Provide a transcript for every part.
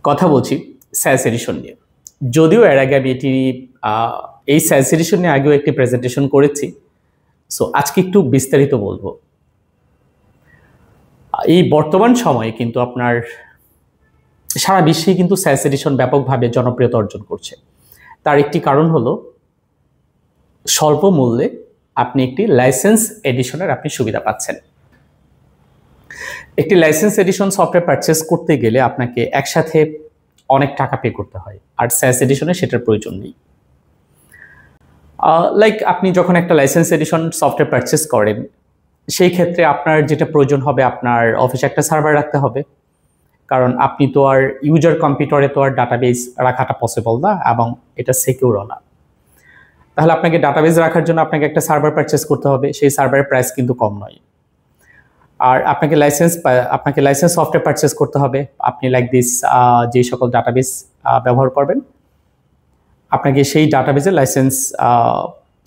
কথা বলছি স্যাস এডিশন নিয়ে। যদিও এর আগে আমি এই স্যাস এডিশন নিয়ে আগেও একটি প্রেজেন্টেশন করেছি। সো আজকে একটু বিস্তারিত বলবো। এই বর্তমান সময়ে কিন্তু আপনার সারা বিশ্বেই কিন্তু স্যাস এডিশন ব্যাপকভাবে জনপ্রিয়তা অর্জন করছে। তার একটি কারণ হলো স্বল্প মূল্যে আপনি একটি লাইসেন্স এডিশনের আপনি সুবিধা পাচ্ছেন। একটি লাইসেন্স এডিশন সফটওয়্যার পারচেস করতে গেলে আপনাকে একসাথে অনেক টাকা পে করতে হয়, আর স্যাস এডিশনে সেটার প্রয়োজন নেই। লাইক আপনি যখন একটা লাইসেন্স এডিশন সফটওয়্যার পারচেস করেন, সেই ক্ষেত্রে আপনার যেটা প্রয়োজন হবে, আপনার অফিসে একটা সার্ভার রাখতে হবে, কারণ আপনি তো আর ইউজার কম্পিউটারে তো আর ডাটাবেস রাখাটা পসিবল না, এবং এটা সিকিউরও না। তাহলে আপনাকে ডাটাবেস রাখার জন্য আপনাকে একটা সার্ভার পারচেস করতে হবে। সেই সার্ভারের প্রাইস কিন্তু কম নয়। আর আপনাকে লাইসেন্স সফটওয়্যার পারচেস করতে হবে। আপনি লাইক দিস যে সকল ডাটাবেস ব্যবহার করবেন, আপনাকে সেই ডাটাবেসের লাইসেন্স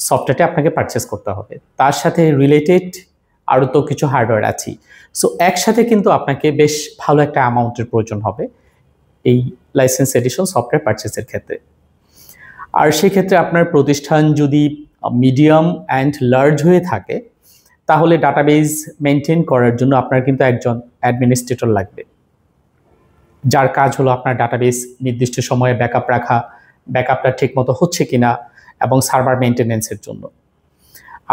সফটওয়্যারটি আপনাকে পারচেস করতে হবে। তার সাথে রিলেটেড আরও তো কিছু হার্ডওয়্যার আছে। সো একসাথে কিন্তু আপনাকে বেশ ভালো একটা অ্যামাউন্টের প্রয়োজন হবে এই লাইসেন্স এডিশন সফটওয়্যার পারচেসের ক্ষেত্রে। আর সেই ক্ষেত্রে আপনার প্রতিষ্ঠান যদি মিডিয়াম অ্যান্ড লার্জ হয়ে থাকে, তাহলে ডাটাবেস মেনটেন করার জন্য আপনার কিন্তু একজন অ্যাডমিনিস্ট্রেটর লাগবে, যার কাজ হলো আপনার ডাটাবেস নির্দিষ্ট সময়ে ব্যাকআপ রাখা, ব্যাকআপটা ঠিকমতো হচ্ছে কিনা, এবং সার্ভার মেনটেনেন্সের জন্য।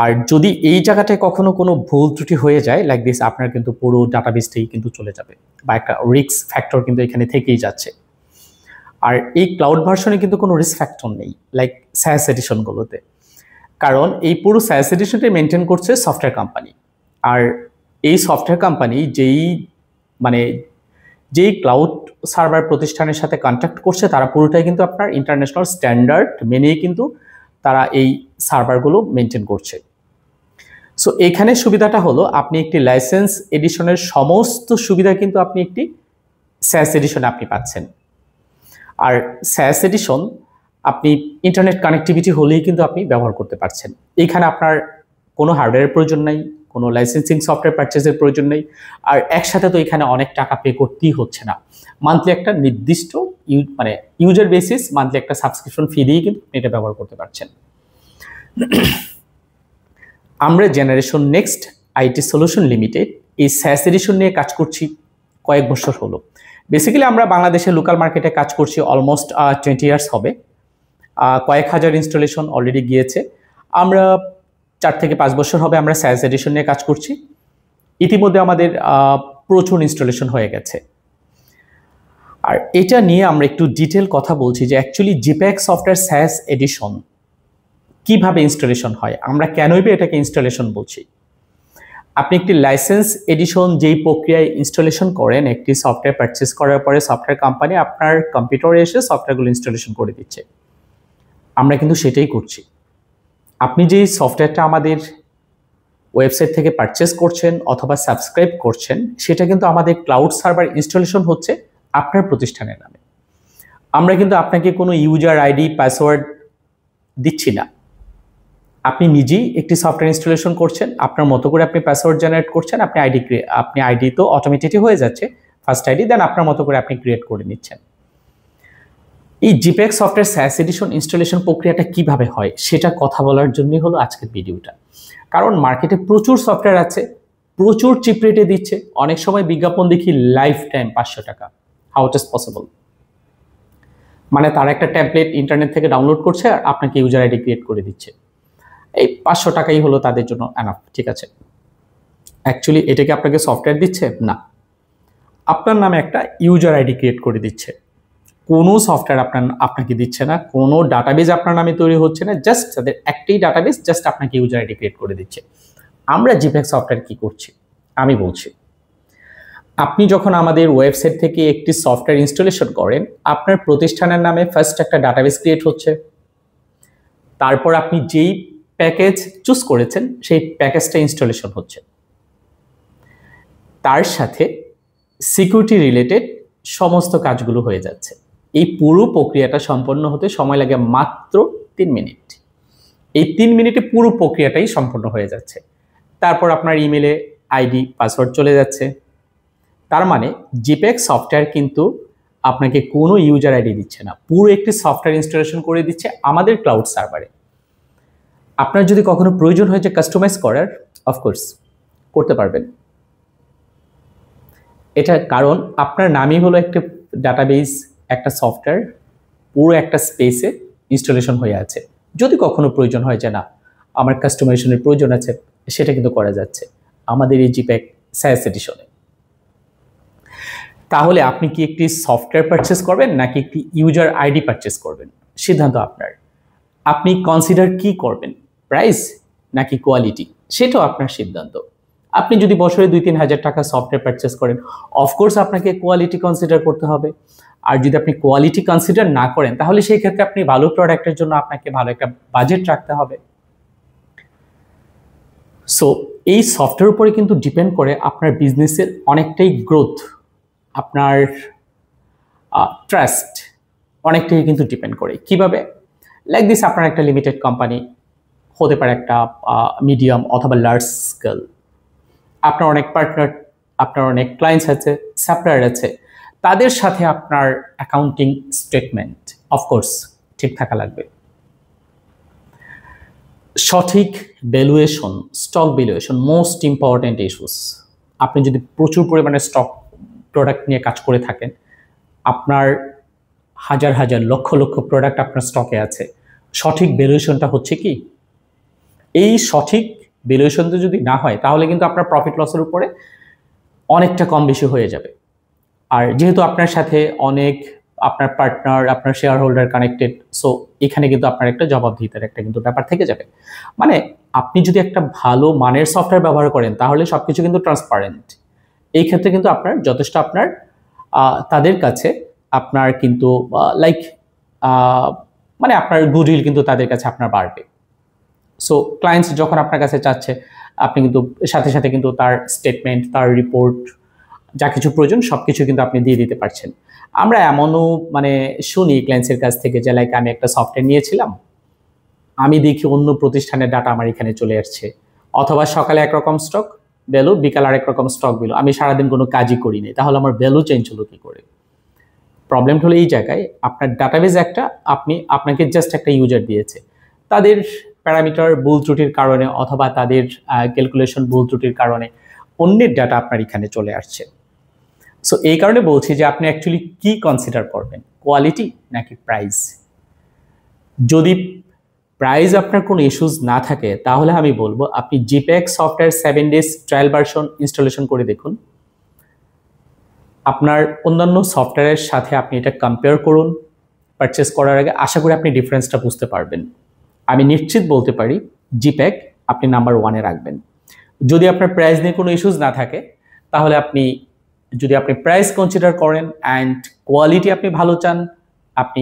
আর যদি এই জায়গাটায় কখনো কোনো ভুল ত্রুটি হয়ে যায় লাইক দিস, আপনার কিন্তু পুরো ডাটাবেসটাই কিন্তু চলে যাবে, বা একটা রিস্ক ফ্যাক্টর কিন্তু এখানে থেকেই যাচ্ছে। আর এই ক্লাউড ভার্সনে কিন্তু কোনো রিস্ক ফ্যাক্টর নেই লাইক স্যাস এডিশনগুলোতে, কারণ এই পুরো স্যাস এডিশনটাই মেনটেন করছে সফটওয়্যার কোম্পানি। আর এই সফটওয়্যার কোম্পানি যেই ক্লাউড সার্ভার প্রতিষ্ঠানের সাথে কন্ট্যাক্ট করছে, তারা পুরোটাই কিন্তু আপনার ইন্টারন্যাশনাল স্ট্যান্ডার্ড মেনেই কিন্তু তারা এই সার্ভারগুলো মেনটেন করছে। সো এখানে সুবিধাটা হলো আপনি একটি লাইসেন্স এডিশনের সমস্ত সুবিধা কিন্তু আপনি একটি স্যাস এডিশনে আপনি পাচ্ছেন। আর স্যাস এডিশন আপনি ইন্টারনেট কানেক্টিভিটি হলেই কিন্তু আপনি ব্যবহার করতে পারছেন। এইখানে আপনার কোনো হার্ডওয়্যারের প্রয়োজন নাই, কোনো লাইসেন্সিং সফটওয়্যার পারচেজের প্রয়োজন নেই। আর একসাথে তো এখানে অনেক টাকা পে করতেই হচ্ছে না। মান্থলি একটা নির্দিষ্ট ইউজার বেসিস মান্থলি একটা সাবস্ক্রিপশন ফি দিয়েই কিন্তু আপনি এটা ব্যবহার করতে পারছেন। আমরা generation next IT solution limited এই স্যাস এডিশন নিয়ে কাজ করছি কয়েক বছর হলো। বেসিক্যালি আমরা বাংলাদেশের লোকাল মার্কেটে কাজ করছি অলমোস্ট 20 ইয়ার্স হবে। কয়েক হাজার ইনস্টলেশন অলরেডি গিয়েছে। আমরা 4 থেকে 5 বছর হবে আমরা স্যাস এডিশন নিয়ে কাজ করছি। ইতিমধ্যে আমাদের প্রচুর ইনস্টলেশন হয়ে গেছে। আর এটা নিয়ে আমরা একটু ডিটেল কথা বলছি যে অ্যাকচুয়ালি জিপ্যাক সফটওয়্যার স্যাস এডিশন কিভাবে ইনস্টলেশন হয়, আমরা কেনই বা এটাকে ইনস্টলেশন বলছি। আপনি একটি লাইসেন্স এডিশন যেই প্রক্রিয়ায় ইনস্টলেশন করেন, একটি সফটওয়্যার পারচেস করার পরে সফটওয়্যার কোম্পানি আপনার কম্পিউটারে এসে সফটওয়্যারগুলো ইনস্টলেশন করে দিচ্ছে। আমরা কিন্তু সেটাই করছি। আপনি যেই সফটওয়্যারটা আমাদের ওয়েবসাইট থেকে পারচেস করছেন অথবা সাবস্ক্রাইব করছেন, সেটা কিন্তু আমাদের ক্লাউড সার্ভার ইনস্টলেশন হচ্ছে আপনার প্রতিষ্ঠানের নামে। আমরা কিন্তু আপনাকে কোনো ইউজার আইডি পাসওয়ার্ড দিচ্ছি না। আপনি নিজেই একটি সফটওয়্যার ইনস্টলেশন করছেন, আপনার মতো করে আপনি পাসওয়ার্ড জেনারেট করছেন, আপনি আইডি তো অটোমেটিকই হয়ে যাচ্ছে, ফার্স্ট আইডি, দেন আপনার মতো করে আপনি ক্রিয়েট করে নিচ্ছেন। এই জিপ্যাক সফটওয়্যার স্যাস এডিশন ইনস্টলেশন প্রক্রিয়াটা কিভাবে হয় সেটা কথা বলার জন্যই হলো আজকের ভিডিওটা। কারণ মার্কেটে প্রচুর সফটওয়্যার আছে, প্রচুর চিপ রেটে দিচ্ছে। অনেক সময় বিজ্ঞাপন দেখি লাইফ টাইম 500 টাকা। How it is possible? মানে তারা একটা ট্যাবলেট ইন্টারনেট থেকে ডাউনলোড করছে আর আপনাকে ইউজার আইডি ক্রিয়েট করে দিচ্ছে। এই 500 টাকাই হলো তাদের জন্য এনাফ, ঠিক আছে। অ্যাকচুয়ালি এটা কি আপনাকে সফটওয়্যার দিচ্ছে? না, আপনার নামে একটা ইউজার আইডি ক্রিয়েট করে দিচ্ছে। কোনো সফটওয়্যার আপনাকে দিচ্ছে না, কোনো ডাটাবেস আপনার নামে তৈরি হচ্ছে না, জাস্ট তাদের একটাই ডাটাবেস, জাস্ট আপনাকে ইউজার আইডি ক্রিয়েট করে দিচ্ছে। আমরা জিপ্যাক সফটওয়্যার কি করছি আমি বলছি। আপনি যখন আমাদের ওয়েবসাইট থেকে একটি সফটওয়্যার ইনস্টলেশন করেন, আপনার প্রতিষ্ঠানের নামে ফার্স্ট একটা ডাটাবেস ক্রিয়েট হচ্ছে। তারপর আপনি যেই প্যাকেজ চুজ করেছেন সেই প্যাকেজটা ইনস্টলেশন হচ্ছে। তার সাথে সিকিউরিটি রিলেটেড সমস্ত কাজগুলো হয়ে যাচ্ছে। এই পুরো প্রক্রিয়াটা সম্পন্ন হতে সময় লাগে মাত্র 3 মিনিট। এই 3 মিনিটে পুরো প্রক্রিয়াটাই সম্পন্ন হয়ে যাচ্ছে। তারপর আপনার ইমেলে আইডি পাসওয়ার্ড চলে যাচ্ছে। তার মানে জিপ্যাক সফটওয়্যার কিন্তু আপনাকে কোনো ইউজার আইডি দিচ্ছে না, পুরো একটি সফটওয়্যার ইনস্টলেশন করে দিচ্ছে আমাদের ক্লাউড সার্ভারে। আপনার যদি কখনো প্রয়োজন হয় যে কাস্টমাইজ করার, অফকোর্স করতে পারবেন। এটা কারণ আপনার নামই হলো একটা ডাটাবেস, একটা সফটওয়্যার পুরো একটা স্পেসে ইনস্টলেশন হয়ে আছে। যদি কখনো প্রয়োজন হয় যে না আমার কাস্টমাইজেশনের প্রয়োজন আছে, সেটা কিন্তু করা যাচ্ছে আমাদের এই জিপ্যাক SaaS এডিশনে। তাহলে আপনি কি একটি সফটওয়্যার পারচেস করবেন নাকি একটি ইউজার আইডি পারচেস করবেন, সিদ্ধান্ত আপনার। আপনি কনসিডার কি করবেন, প্রাইস নাকি কোয়ালিটি, সেটাও আপনার সিদ্ধান্ত। আপনি যদি বছরে 2-3 হাজার টাকা সফটওয়্যার পারচেস করেন, অফকোর্স আপনাকে কোয়ালিটি কনসিডার করতে হবে। আর যদি আপনি কোয়ালিটি কনসিডার না করেন, তাহলে সেই ক্ষেত্রে আপনি ভালো প্রোডাক্টের জন্য আপনাকে ভালো একটা বাজেট রাখতে হবে। সো এই সফটওয়্যার উপরে কিন্তু ডিপেন্ড করে আপনার বিজনেসের অনেকটাই গ্রোথ, আপনার ট্রাস্ট অনেকটাই কিন্তু ডিপেন্ড করে। কিভাবে? লাইক দিস, আপনার একটা লিমিটেড কোম্পানি হতে পারে, একটা মিডিয়াম অথবা লার্জ স্কেল। আপনার অনেক পার্টনার, আপনার অনেক ক্লায়েন্টস আছে, সাপ্লায়ার আছে, তাদের সাথে আপনার অ্যাকাউন্টিং স্টেটমেন্ট অফকোর্স ঠিক থাকা লাগবে। সঠিক valuation, stock valuation most important issues. আপনি যদি প্রচুর পরিমাণে স্টক প্রোডাক্ট নিয়ে কাজ করে থাকেন, আপনার হাজার হাজার লক্ষ লক্ষ প্রোডাক্ট আপনার স্টকে আছে, সঠিক ভ্যালুয়েশনটা হচ্ছে কি? এই সঠিক ভ্যালুয়েশনটা যদি না হয়, তাহলে কিন্তু আপনার প্রফিট লসের উপরে অনেকটা কম বেশি হয়ে যাবে। আর যেহেতু আপনার সাথে অনেক আপনার পার্টনার, আপনার শেয়ার হোল্ডার কানেক্টেড, সো এখানে কিন্তু আপনার একটা জবাবদিহিতার একটা কিন্তু ব্যাপার থেকে যাবে। মানে আপনি যদি একটা ভালো মানের সফটওয়্যার ব্যবহার করেন, তাহলে সবকিছু কিন্তু ট্রান্সপারেন্ট। এই ক্ষেত্রে কিন্তু আপনার যথেষ্ট আপনার তাদের কাছে আপনার কিন্তু লাইক মানে আপনার গুডউইল কিন্তু তাদের কাছে আপনার বাড়বে। সো ক্লায়েন্টস যখন আপনার কাছে চাচ্ছে, আপনি কিন্তু সাথে সাথে কিন্তু তার স্টেটমেন্ট, তার রিপোর্ট, যা কিছু প্রয়োজন সব কিছু কিন্তু আপনি দিয়ে দিতে পারছেন। আমরা এমনও মানে শুনি ক্লায়েন্টসের কাছ থেকে যে লাইক আমি একটা সফটওয়্যার নিয়েছিলাম, আমি দেখি অন্য প্রতিষ্ঠানের ডাটা আমার এখানে চলে আসছে, অথবা সকালে একরকম স্টক ভ্যালু, বিকাল আরেক রকম স্টক ভ্যালু, আমি সারাদিন কোনো কাজই করিনি, তাহলে আমার ভ্যালু চেঞ্জ হলো কি করে? প্রবলেমটা হলো এই জায়গায়, আপনার ডাটাবেজ একটা, আপনাকে জাস্ট একটা ইউজার দিয়েছে, তাদের প্যারামিটার ভুল ত্রুটির কারণে অথবা তাদের ক্যালকুলেশন ভুল ত্রুটির কারণে অন্যের ডাটা আপনার এখানে চলে আসছে। সো এই কারণে বলছি যে আপনি অ্যাকচুয়ালি কি কনসিডার করবেন, কোয়ালিটি নাকি প্রাইস? যদি প্রাইস আপনার কোনো ইস্যুস না থাকে, তাহলে আমি বলবো আপনি জিপ্যাক software 7 days trial version installation করে দেখুন। আপনার অন্যান্য সফটওয়্যারের সাথে আপনি এটা কম্পেয়ার করুন পারচেস করার আগে, আশা করি আপনি ডিফারেন্সটা বুঝতে পারবেন। আমি নিশ্চিত বলতে পারি জিপ্যাক আপনি নাম্বার 1-এ রাখবেন। যদি আপনার প্রাইস নিয়ে কোনো ইস্যুস না থাকে, তাহলে যদি আপনি প্রাইস কনসিডার করেন অ্যান্ড কোয়ালিটি আপনি ভালো চান, আপনি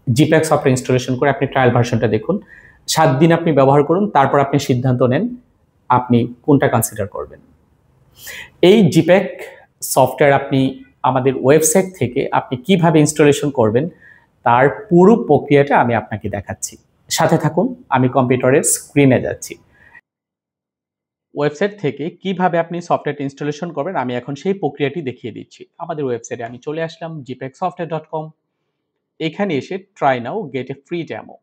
জিপ্যাক সফটওয়্যার ইনস্টলেশন করে আপনি ট্রায়াল ভার্সনটা দেখুন, 7 দিন আপনি ব্যবহার করুন, তারপর আপনি সিদ্ধান্ত নেন আপনি কোনটা কনসিডার করবেন। এই জিপ্যাক সফটওয়্যার আপনি আমাদের ওয়েবসাইট থেকে আপনি কিভাবে ইনস্টলেশন করবেন তার পুরো প্রক্রিয়াটা আমি আপনাকে দেখাচ্ছি। সাথে থাকুন, আমি কম্পিউটারের স্ক্রিনে যাচ্ছি। ওয়েবসাইট থেকে কিভাবে আপনি সফটওয়্যারটি ইনস্টলেশন করবেন আমি এখন সেই প্রক্রিয়াটি দেখিয়ে দিচ্ছি। আমাদের ওয়েবসাইটে আমি চলে আসলাম gpacsoftware.com। এখানে এসে ট্রাই নাও গেট এ ফ্রি ডেমো।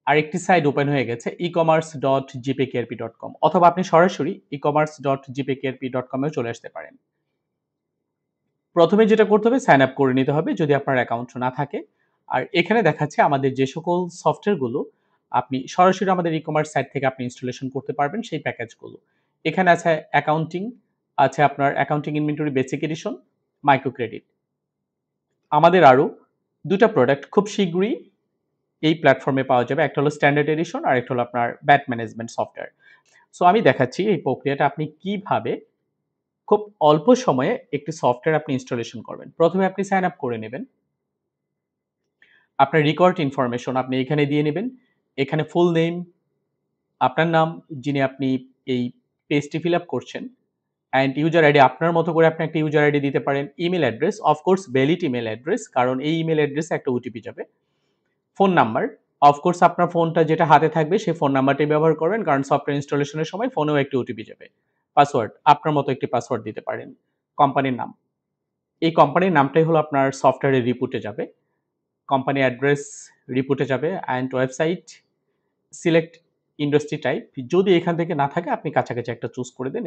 আরেকটি সাইট ওপেন হয়ে গেছে ecommerce.gpkrp.com, অথবা আপনি সরাসরি ecommerce.gpkrp.com এও চলে আসতে পারেন। প্রথমে যেটা করতে হবে সাইন আপ করে নিতে হবে যদি আপনার অ্যাকাউন্ট না থাকে। আর এখানে দেখাচ্ছে আমাদের যে সকল সফটওয়্যারগুলো আপনি সরাসরি আমাদের ই-কমার্স সাইট থেকে আপনি ইনস্টলেশন করতে পারবেন সেই প্যাকেজগুলো। এখানে আছে অ্যাকাউন্টিং, আছে আপনার accounting inventory basic edition, micro credit. আমাদের আরও 2টা প্রোডাক্ট খুব শীঘ্রই এই প্ল্যাটফর্মে পাওয়া যাবে, একটা হলো স্ট্যান্ডার্ড এডিশন আর একটা হলো আপনার ব্যাট ম্যানেজমেন্ট সফটওয়্যার। সো আমি দেখাচ্ছি এই প্রক্রিয়াটা আপনি কিভাবে খুব অল্প সময়ে একটি সফটওয়্যার আপনি ইনস্টলেশন করবেন। প্রথমে আপনি সাইন আপ করে নেবেন, আপনার রিকোয়ার্ড ইনফরমেশন আপনি এখানে দিয়ে নেবেন। এখানে ফুল নেম, আপনার নাম, যিনি আপনি এই পেজটি ফিল আপ করছেন, অ্যান্ড ইউজার আইডি আপনার মতো করে আপনি একটা ইউজার আইডি দিতে পারেন। Email address, of course valid email address, কারণ এই ইমেল অ্যাড্রেসে একটা ওটিপি যাবে। ফোন নাম্বার, অফকোর্স আপনার ফোনটা যেটা হাতে থাকবে সেই ফোন নাম্বারটাই ব্যবহার করবেন, কারণ সফটওয়্যার ইনস্টলেশনের সময় ফোনেও একটি ওটিপি যাবে। পাসওয়ার্ড, আপনার মতো একটি পাসওয়ার্ড দিতে পারেন। কোম্পানির নাম, এই কোম্পানির নামটাই হলো আপনার সফটওয়্যারের রিপোর্টে যাবে। কোম্পানি অ্যাড্রেস রিপোর্টে যাবে and website select industry type. যদি এখান থেকে না থাকে আপনি কাছাকাছি একটা চুজ করে দেন।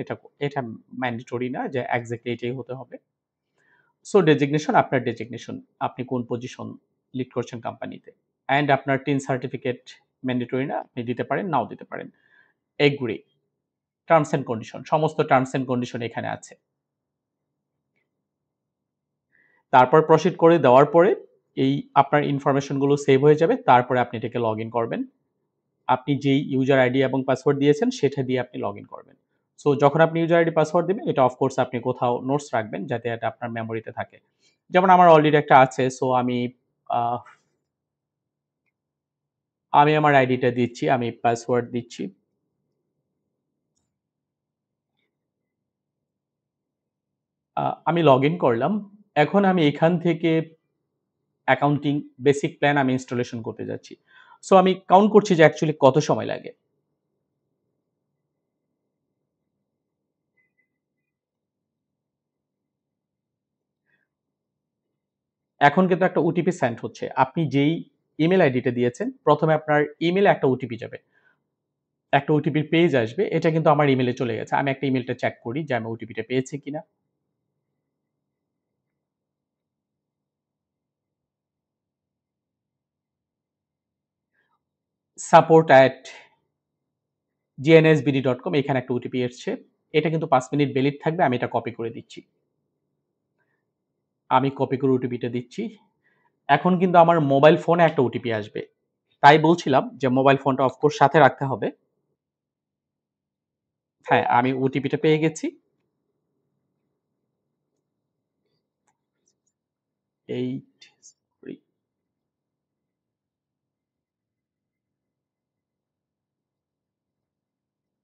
এটা ম্যান্ডেটরি না যে এক্সাক্টলি এটাই হতে হবে। সো ডেজিগনেশন আপনার ডেজিগনেশন। আপনি কোন পজিশন লিড করছেন কোম্পানিতে। অ্যান্ড আপনার টিন সার্টিফিকেট ম্যান্ডেটরি না। আপনি দিতে পারেন, নাও দিতে পারেন। এগ্রি। Terms and condition. সমস্ত টার্মস অ্যান্ড কন্ডিশন এখানে আছে। তারপর প্রসিড করে দেওয়ার পরে এই আপনার ইনফরমেশন গুলো সেভ হয়ে যাবে। তারপরে আপনি এটাকে লগইন করবেন। আপনি যেই ইউজার আইডি এবং পাসওয়ার্ড দিয়েছেন সেটা দিয়ে আপনি লগইন করবেন। সো যখন আপনি ইউজার আইডি পাসওয়ার্ড দিবেন এটা অফ কোর্স আপনি কোথাও নোটস রাখবেন যাতে এটা আপনার মেমোরিতে থাকে। যেমন আমার অলরেডি একটা আছে। সো আ আমি আমার আইডিটা দিচ্ছি, আমি পাসওয়ার্ড দিচ্ছি। আমি লগইন করলাম। এখন আমি এখান থেকে অ্যাকাউন্টিং বেসিক প্ল্যান আমি ইনস্টলেশন করতে যাচ্ছি। সো আমি কাউন্ট করছি যে অ্যাকচুয়ালি কত সময় লাগে। এখন কিন্তু একটা ওটিপি সেন্ড হচ্ছে। আপনি যেই ইমেইল আইডিটা দিয়েছেন, ১ম এ আপনার ইমেইলে একটা ওটিপি যাবে। একটা ওটিপির পেজ আসবে। এটা কিন্তু আমার ইমেইলে চলে গেছে। আমি একটা ইমেইলটা চেক করি যে আমি ওটিপিটা পেয়েছি কিনা। support@gnsbd.com এখানে একটা ওটিপি এসছে। এটা কিন্তু ৫ মিনিট ভ্যালিড থাকবে। আমি এটা কপি করে দিচ্ছি। আমি কপি করে ওটিপিটা দিচ্ছি। এখন কিন্তু আমার মোবাইল ফোনে একটা ওটিপি আসবে। তাই বলছিলাম যে মোবাইল ফোনটা অফ কোর্স সাথে রাখতে হবে। হ্যাঁ, আমি ওটিপিটা পেয়ে গেছি। 8 3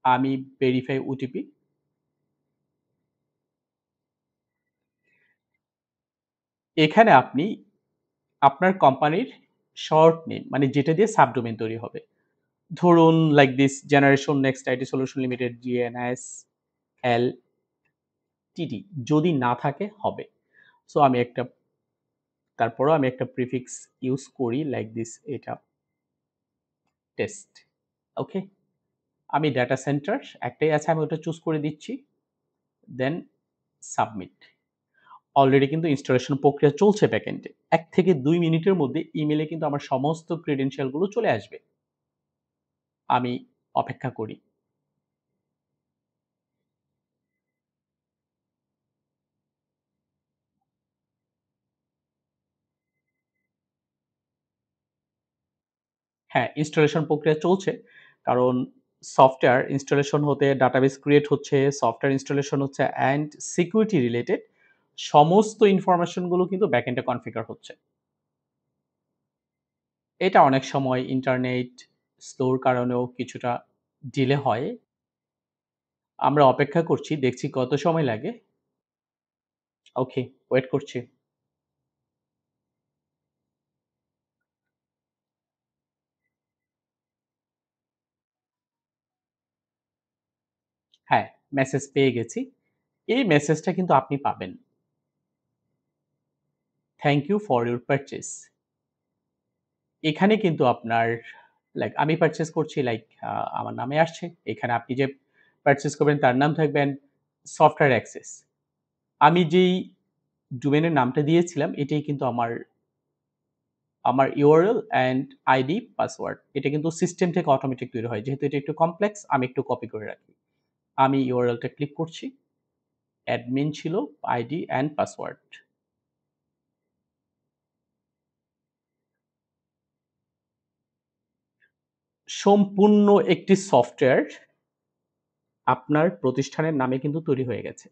আমি ভেরিফাই ওটিপি। এখানে আপনি আপনার কোম্পানির শর্ট নেম মানে যেটা দিয়ে সাবডোমেইন তৈরি হবে। ধরুন like this generation next IT solution limited GNS Ltd যদি না থাকে হবে। সো আমি একটা তারপরেও আমি একটা প্রিফিক্স ইউজ করি লাইক দিস এটা টেস্ট। ওকে? আমি ডাটা সেন্টার একটাই আছে আমি ওটা চুজ করে দিচ্ছি। দেন সাবমিট। অলরেডি কিন্তু ইনস্টলেশন প্রক্রিয়া চলছে ব্যাকএন্ডে। ১ থেকে ২ মিনিটের মধ্যে ইমেইলে কিন্তু আমার সমস্ত ক্রেডেনশিয়াল গুলো চলে আসবে। আমি অপেক্ষা করি। হ্যাঁ, ইনস্টলেশন প্রক্রিয়া চলছে। কারণ সফটওয়্যার ইনস্টলেশন হতে ডাটাবেস ক্রিয়েট হচ্ছে, সফটওয়্যার ইনস্টলেশন হচ্ছে অ্যান্ড সিকিউরিটি রিলেটেড সমস্ত ইনফরমেশন গুলো কিন্তু ব্যাকএন্ডে কনফিগার হচ্ছে। এটা অনেক সময় ইন্টারনেট স্লোর কারণেও কিছুটা ডিলে হয়। আমরা অপেক্ষা করছি, দেখছি কত সময় লাগে। ওকে, ওয়েট করছি। হ্যাঁ, মেসেজ পেয়ে গেছি। এই মেসেজটা কিন্তু আপনি পাবেন। Thank you for your purchase. এখানে কিন্তু আপনার লাইক আমি পারচেজ করছি লাইক আমার নামে আসছে। এখানে আপনি যে পারচেজ করবেন তার নাম থাকবেন সফটওয়্যার অ্যাক্সেস। আমি যেই ডোমেইনের নামটা দিয়েছিলাম এটাই কিন্তু আমার URL অ্যান্ড আইডি, পাসওয়ার্ড। এটা কিন্তু সিস্টেম থেকে অটোমেটিক তৈরি হয়। যেহেতু এটা একটু কমপ্লেক্স আমি একটু কপি করে রাখি। আমি URL টা ক্লিক করছি। অ্যাডমিন ছিল, আইডি অ্যান্ড পাসওয়ার্ড। সম্পূর্ণ একটি সফটওয়্যার আপনার প্রতিষ্ঠানের নামে কিন্তু তৈরি হয়ে গেছে।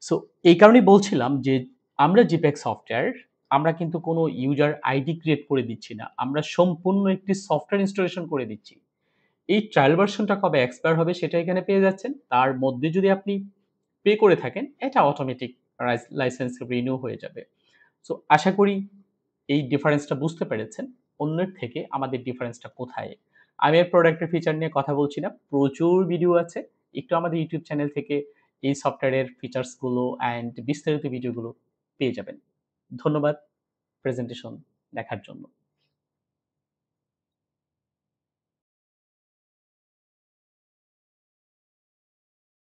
সো এই কারণেই বলছিলাম যে আমরা জিপ্যাক সফটওয়্যার আমরা কিন্তু কোনো ইউজার আইডি ক্রিয়েট করে দিচ্ছি না। আমরা সম্পূর্ণ একটি সফটওয়্যার ইনস্টলেশন করে দিচ্ছি। এই ট্রায়াল ভার্শনটা কবে এক্সপায়ার হবে সেটা এখানে পেয়ে যাচ্ছেন। তার মধ্যে যদি আপনি পে করে থাকেন এটা অটোমেটিক লাইসেন্স রিনিউ হয়ে যাবে। সো আশা করি এই ডিফারেন্সটা বুঝতে পেরেছেন। অন্যের থেকে আমাদের ডিফারেন্সটা কোথায়? আমি এর প্রোডাক্টের ফিচার নিয়ে কথা বলছি না। প্রচুর ভিডিও আছে। একটু আমাদের YouTube চ্যানেল থেকে এই সফটওয়্যারের ফিচার্সগুলো অ্যান্ড বিস্তারিত ভিডিওগুলো পেয়ে যাবেন। ধন্যবাদ প্রেজেন্টেশন দেখার জন্য।